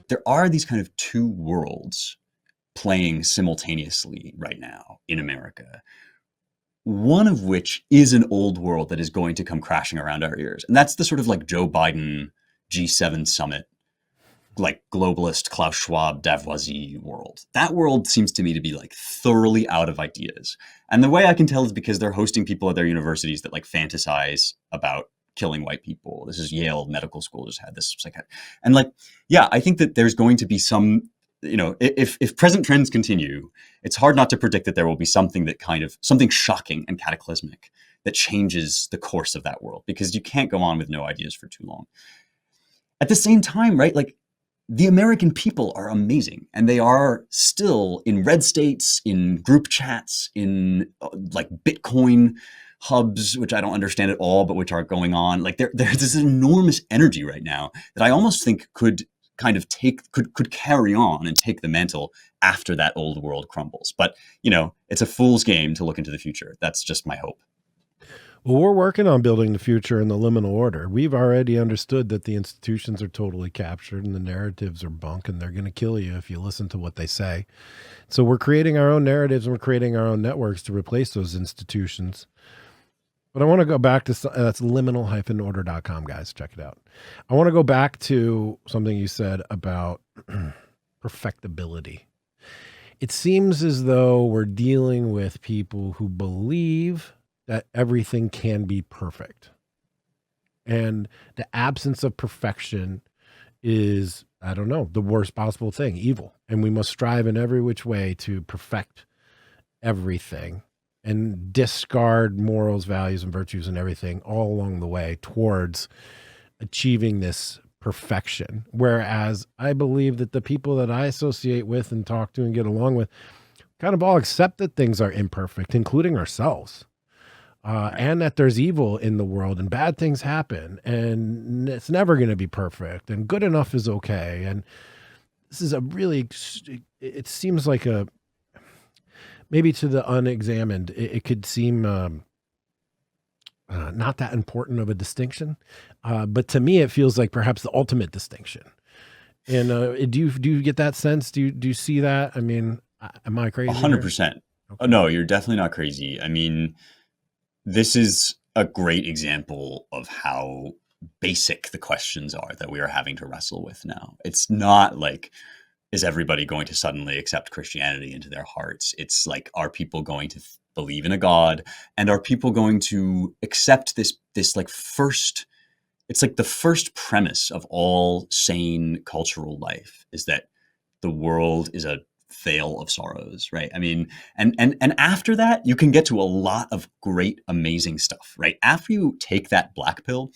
there are these kind of two worlds playing simultaneously right now in America. One of which is an old world that is going to come crashing around our ears. And that's the sort of like Joe Biden G7 summit, like globalist Klaus Schwab, Davoisie world. That world seems to me to be like thoroughly out of ideas. And the way I can tell is because they're hosting people at their universities that like fantasize about killing white people. This is Yale Medical School just had this and like, yeah, I think that there's going to be some, if present trends continue, it's hard not to predict that there will be something shocking and cataclysmic that changes the course of that world, because you can't go on with no ideas for too long. At the same time, right, like the American people are amazing, and they are still in red states, in group chats, in like Bitcoin hubs, which I don't understand at all, but which are going on. Like there's this enormous energy right now that I almost think could kind of could carry on and take the mantle after that old world crumbles. But, it's a fool's game to look into the future. That's just my hope. Well, we're working on building the future in the liminal order. We've already understood that the institutions are totally captured and the narratives are bunk, and they're going to kill you if you listen to what they say. So we're creating our own narratives, and we're creating our own networks to replace those institutions. But I want to go back to, that's liminal-order.com, guys. Check it out. I want to go back to something you said about perfectibility. It seems as though we're dealing with people who believe that everything can be perfect. And the absence of perfection is, I don't know, the worst possible thing, evil. And we must strive in every which way to perfect everything and discard morals, values, and virtues and everything all along the way towards achieving this perfection. Whereas I believe that the people that I associate with and talk to and get along with kind of all accept that things are imperfect, including ourselves, and that there's evil in the world and bad things happen and it's never going to be perfect and good enough is okay. And this is it seems like maybe to the unexamined, it could seem not that important of a distinction. But to me, it feels like perhaps the ultimate distinction. And do you get that sense? Do you see that? I mean, am I crazy? 100%. Okay. Oh, no, you're definitely not crazy. I mean, this is a great example of how basic the questions are that we are having to wrestle with now. It's not like, is everybody going to suddenly accept Christianity into their hearts? It's like, are people going to believe in a God? And are people going to accept this like first, it's like the first premise of all sane cultural life is that the world is a veil of sorrows, right? I mean, and after that, you can get to a lot of great, amazing stuff, right? After you take that black pill,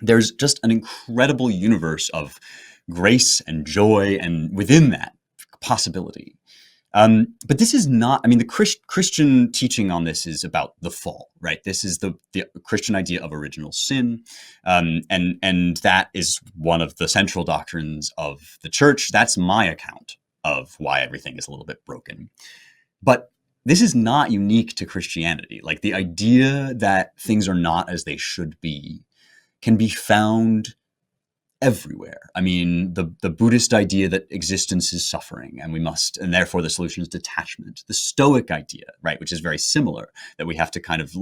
there's just an incredible universe of grace and joy, and within that, possibility. But this is not, I mean, the Christian teaching on this is about the fall, right? This is the Christian idea of original sin. And that is one of the central doctrines of the church. That's my account of why everything is a little bit broken. But this is not unique to Christianity. Like the idea that things are not as they should be can be found everywhere. I mean, the Buddhist idea that existence is suffering and therefore the solution is detachment. The Stoic idea, right, which is very similar, that we have to kind of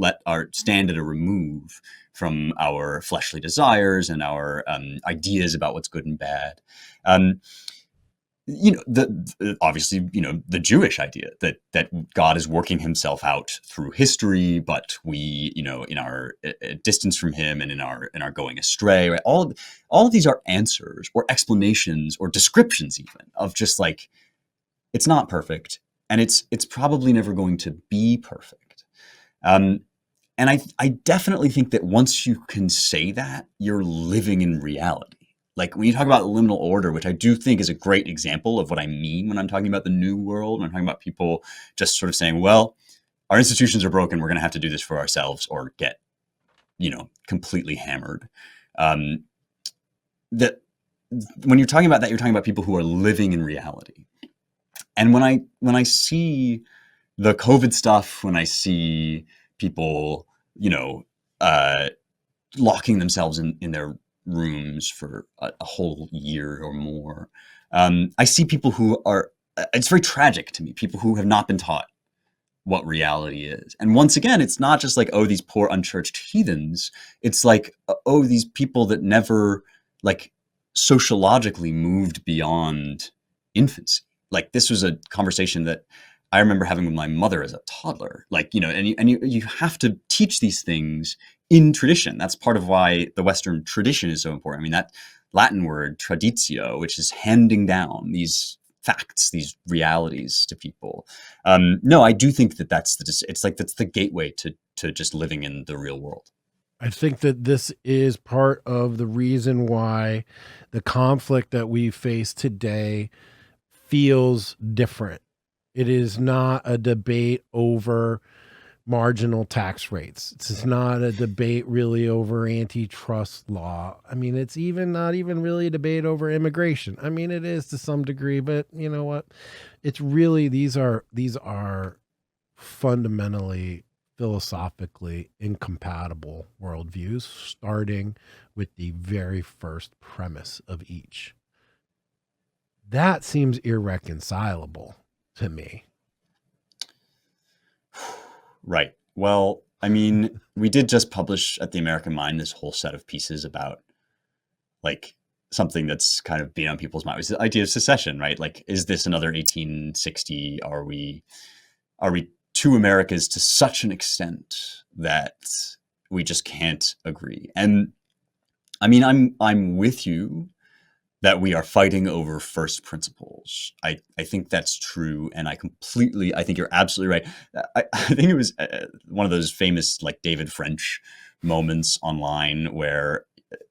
stand at a remove from our fleshly desires and our ideas about what's good and bad. Obviously, the Jewish idea that God is working himself out through history, but we, in our distance from him and in our going astray, right? All of these are answers or explanations or descriptions even of just like, it's not perfect and it's probably never going to be perfect. And I definitely think that once you can say that, you're living in reality. Like when you talk about liminal order, which I do think is a great example of what I mean when I'm talking about the new world, when I'm talking about people just sort of saying, well, our institutions are broken, we're going to have to do this for ourselves or get, completely hammered. That when you're talking about that, you're talking about people who are living in reality. And when I see the COVID stuff, when I see people, locking themselves in their rooms for a whole year or more. I see people who are, it's very tragic to me, people who have not been taught what reality is. And once again, it's not just like, oh, these poor unchurched heathens. It's like, oh, these people that never like sociologically moved beyond infancy. Like this was a conversation that I remember having with my mother as a toddler. Like, you have to teach these things in tradition. That's part of why the Western tradition is so important. I mean, that Latin word traditio, which is handing down these facts, these realities to people. No, I do think that that's the gateway to just living in the real world. I think that this is part of the reason why the conflict that we face today feels different. It is not a debate over marginal tax rates. It's not a debate really over antitrust law. I mean, it's not even really a debate over immigration. I mean, it is to some degree, but you know what? It's really, these are fundamentally philosophically incompatible worldviews, starting with the very first premise of each. That seems irreconcilable to me. Right. Well, I mean, we did just publish at the American Mind this whole set of pieces about like something that's kind of been on people's minds, the idea of secession, right? Like, is this another 1860? Are we two Americas to such an extent that we just can't agree? And I mean, I'm with you that we are fighting over first principles. I think that's true. And I think you're absolutely right. I think it was one of those famous like David French moments online where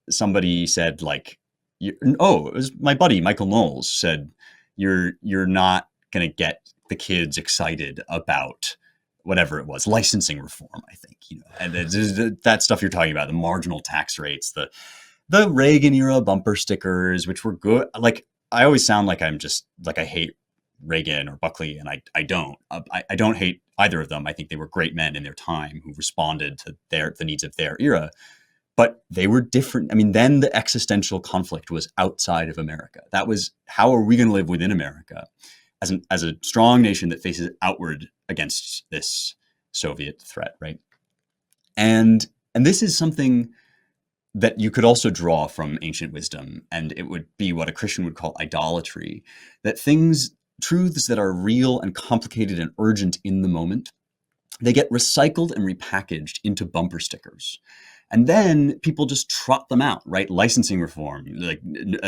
somebody said like, it was my buddy, Michael Knowles said, you're not going to get the kids excited about whatever it was, licensing reform, I think, and that stuff you're talking about, the marginal tax rates, the Reagan era bumper stickers, which were good. Like, I always sound like I'm just like, I hate Reagan or Buckley, and I don't. I don't hate either of them. I think they were great men in their time who responded to the needs of their era, but they were different. I mean, then the existential conflict was outside of America. That was, how are we going to live within America as a strong nation that faces outward against this Soviet threat, right? And this is something that you could also draw from ancient wisdom, and it would be what a Christian would call idolatry, that truths that are real and complicated and urgent in the moment, they get recycled and repackaged into bumper stickers. And then people just trot them out, right? Licensing reform, like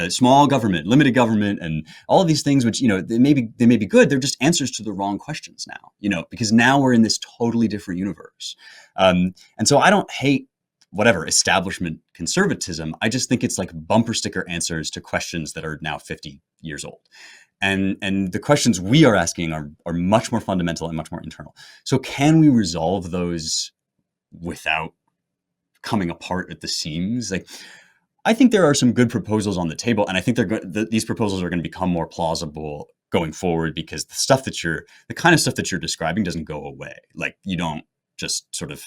small government, limited government, and all of these things, which, they may be good. They're just answers to the wrong questions now, because now we're in this totally different universe. And so I don't hate whatever establishment conservatism. I just think it's like bumper sticker answers to questions that are now 50 years old. And the questions we are asking are much more fundamental and much more internal. So can we resolve those without coming apart at the seams? Like, I think there are some good proposals on the table, and I think these proposals are going to become more plausible going forward, because the kind of stuff that you're describing doesn't go away. Like, you don't just sort of,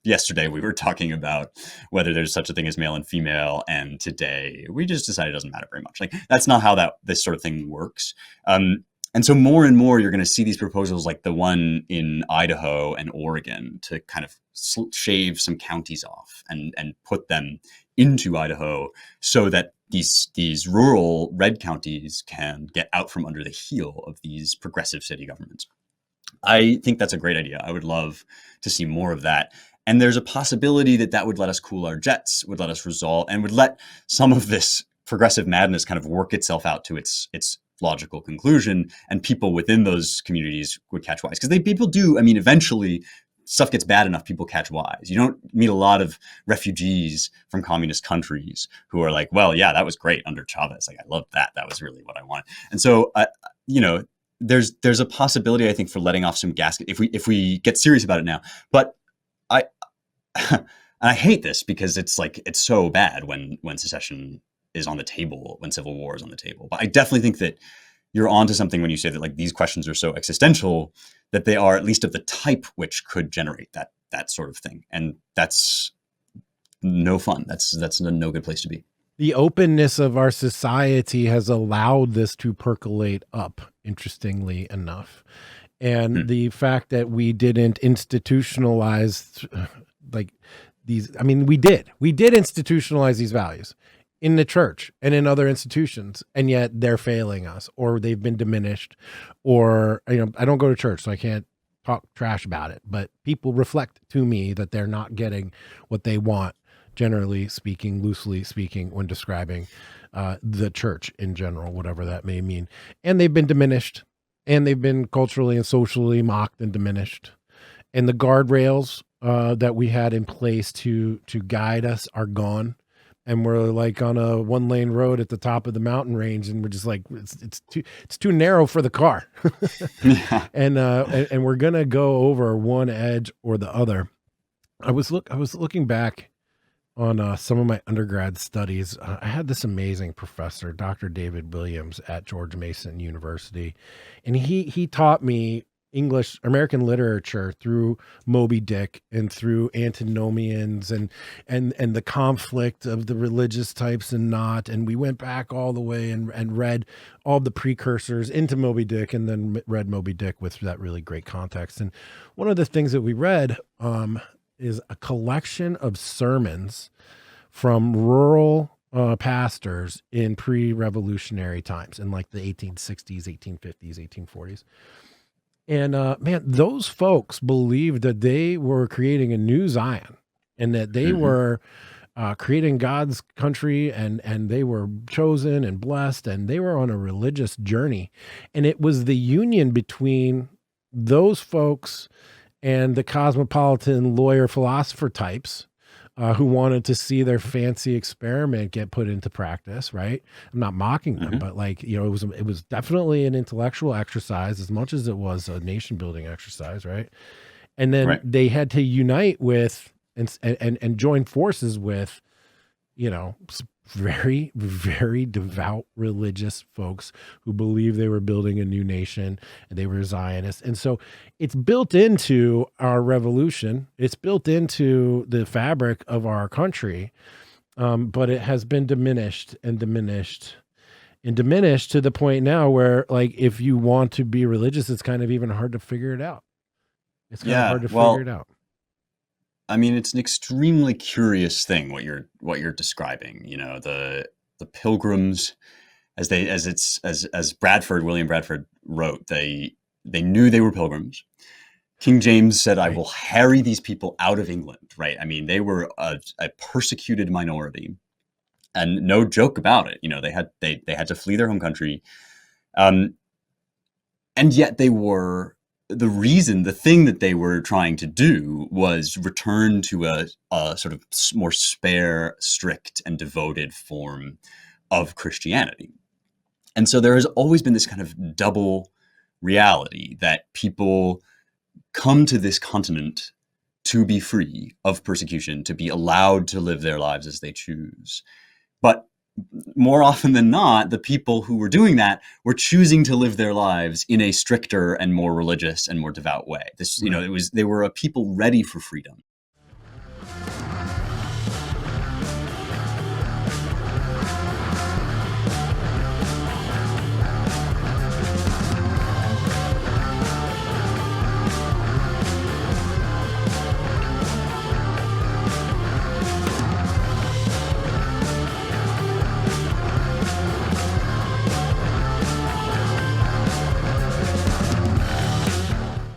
yesterday we were talking about whether there's such a thing as male and female, and today we just decided it doesn't matter very much. Like, that's not how this sort of thing works. And so more and more you're going to see these proposals like the one in Idaho and Oregon to kind of shave some counties off and put them into Idaho so that these rural red counties can get out from under the heel of these progressive city governments. I think that's a great idea. I would love to see more of that. And there's a possibility that would let us cool our jets, would let us resolve, and would let some of this progressive madness kind of work itself out to its logical conclusion, and people within those communities would catch wise. Because people do, I mean, eventually stuff gets bad enough, people catch wise. You don't meet a lot of refugees from communist countries who are like, well, yeah, that was great under Chavez. Like, I loved that. That was really what I wanted. And so, there's a possibility, I think, for letting off some gas if we get serious about it now. But I hate this because it's so bad when secession is on the table, when civil war is on the table. But I definitely think that you're onto something when you say that like these questions are so existential that they are at least of the type which could generate that sort of thing. And that's no fun. That's no good place to be. The openness of our society has allowed this to percolate up, interestingly enough. And the fact that we didn't institutionalize like these, I mean, we did institutionalize these values in the church and in other institutions, and yet they're failing us, or they've been diminished, or, you know, I don't go to church, so I can't talk trash about it, but people reflect to me that they're not getting what they want, generally speaking, loosely speaking, when describing the church in general, whatever that may mean. And they've been diminished, and they've been culturally and socially mocked and diminished. And the guardrails that we had in place to guide us are gone. And we're like on a 1-lane road at the top of the mountain range, and we're just like, it's too narrow for the car. And we're gonna go over one edge or the other. I was looking back on some of my undergrad studies. I had this amazing professor, Dr. David Williams, at George Mason University, and he taught me English, American literature through Moby Dick and through antinomians and the conflict of the religious types and not. And we went back all the way and read all the precursors into Moby Dick, and then read Moby Dick with that really great context. And one of the things that we read is a collection of sermons from rural pastors in pre-revolutionary times, in like the 1860s, 1850s, 1840s. And man, those folks believed that they were creating a new Zion, and that they were creating God's country, and they were chosen and blessed, and they were on a religious journey. And it was the union between those folks and the cosmopolitan lawyer philosopher types who wanted to see their fancy experiment get put into practice, right? I'm not mocking them, but like, you know, it was definitely an intellectual exercise as much as it was a nation building exercise, right? And then they had to unite with and join forces with, you know, very, very devout religious folks who believed they were building a new nation, and they were Zionists. And so it's built into our revolution. It's built into the fabric of our country. But it has been diminished and diminished and diminished to the point now where, like, if you want to be religious, it's kind of even hard to figure it out. It's kind of hard to figure it out. I mean, it's an extremely curious thing what you're describing. You know, the pilgrims, as William Bradford wrote, they knew they were pilgrims. King James said, "I will harry these people out of England." Right? I mean, they were a persecuted minority, and no joke about it. You know, they had to flee their home country, and yet they were. The thing that they were trying to do was return to a sort of more spare, strict, and devoted form of Christianity. And so there has always been this kind of double reality that people come to this continent to be free of persecution, to be allowed to live their lives as they choose. But more often than not, the people who were doing that were choosing to live their lives in a stricter and more religious and more devout way. This, you know, they were a people ready for freedom.